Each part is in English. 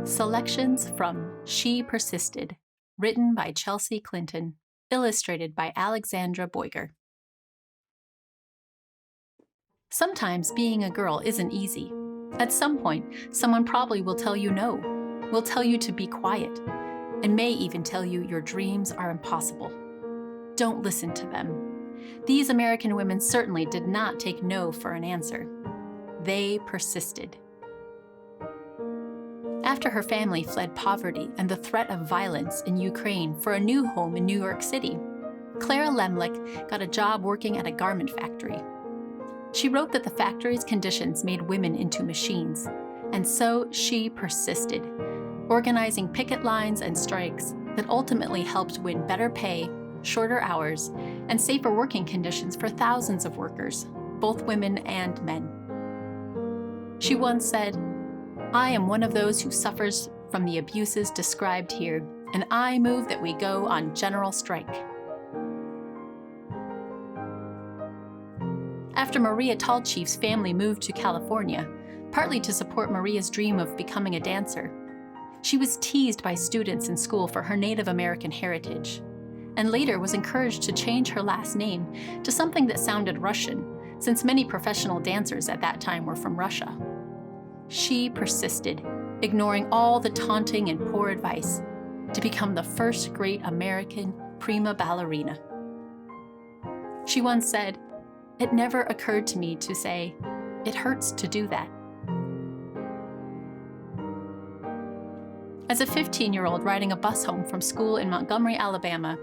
Selections from She Persisted, written by Chesea Clinton, illustrated by Alexandra Boiger. Sometimes being a girl isn't easy. At some point, someone probably will tell you no, will tell you to be quiet, and may even tell you your dreams are impossible. Don't listen to them. These American women certainly did not take no for an answer. They persisted. After her family fled poverty and the threat of violence in Ukraine for a new home in New York City, Clara Lemlick got a job working at a garment factory. She wrote that the factory's conditions made women into machines, and so she persisted, organizing picket lines and strikes that ultimately helped win better pay, shorter hours, and safer working conditions for thousands of workers, both women and men. She once said, "I am one of those who suffers from the abuses described here, and I move that we go on general strike." After Maria Tallchief's family moved to California, partly to support Maria's dream of becoming a dancer, she was teased by students in school for her Native American heritage, and later was encouraged to change her last name to something that sounded Russian, since many professional dancers at that time were from Russia. She persisted, ignoring all the taunting and poor advice, to become the first great American prima ballerina. She once said, "It never occurred to me to say, it hurts to do that." As a 15-year-old riding a bus home from school in Montgomery, Alabama,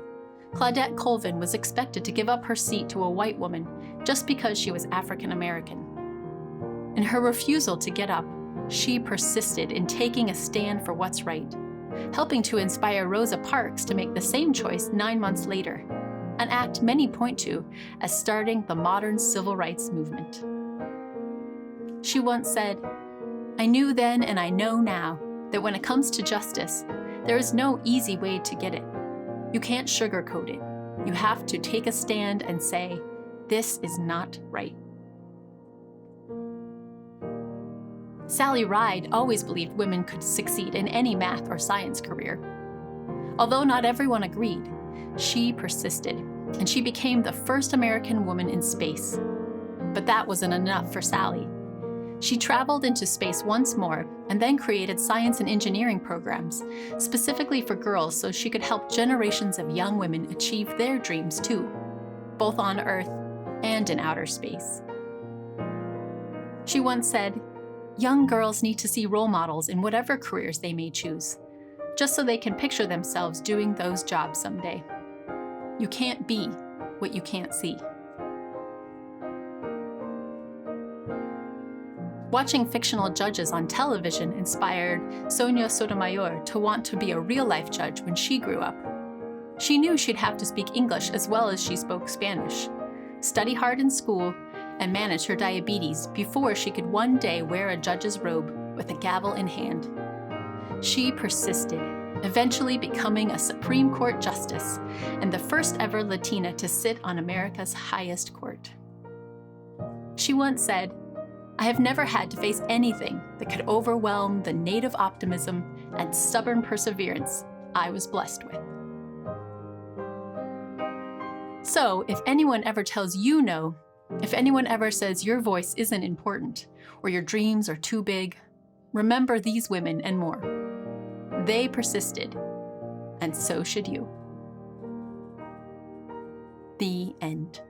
Claudette Colvin was expected to give up her seat to a white woman just because she was African American. In her refusal to get up, she persisted in taking a stand for what's right, helping to inspire Rosa Parks to make the same choice 9 months later, an act many point to as starting the modern civil rights movement. She once said, "I knew then and I know now that when it comes to justice, there is no easy way to get it. You can't sugarcoat it. You have to take a stand and say, this is not right." Sally Ride always believed women could succeed in any math or science career. Although not everyone agreed, she persisted, and she became the first American woman in space. But that wasn't enough for Sally. She traveled into space once more and then created science and engineering programs, specifically for girls so she could help generations of young women achieve their dreams too, both on Earth and in outer space. She once said, "Young girls need to see role models in whatever careers they may choose, just so they can picture themselves doing those jobs someday. You can't be what you can't see." Watching fictional judges on television inspired Sonia Sotomayor to want to be a real-life judge when she grew up. She knew she'd have to speak English as well as she spoke Spanish, study hard in school, and manage her diabetes before she could one day wear a judge's robe with a gavel in hand. She persisted, eventually becoming a Supreme Court justice and the first ever Latina to sit on America's highest court. She once said, "I have never had to face anything that could overwhelm the native optimism and stubborn perseverance I was blessed with." So, if anyone ever tells you no, if anyone ever says your voice isn't important or your dreams are too big, remember these women and more. They persisted, and so should you. The end.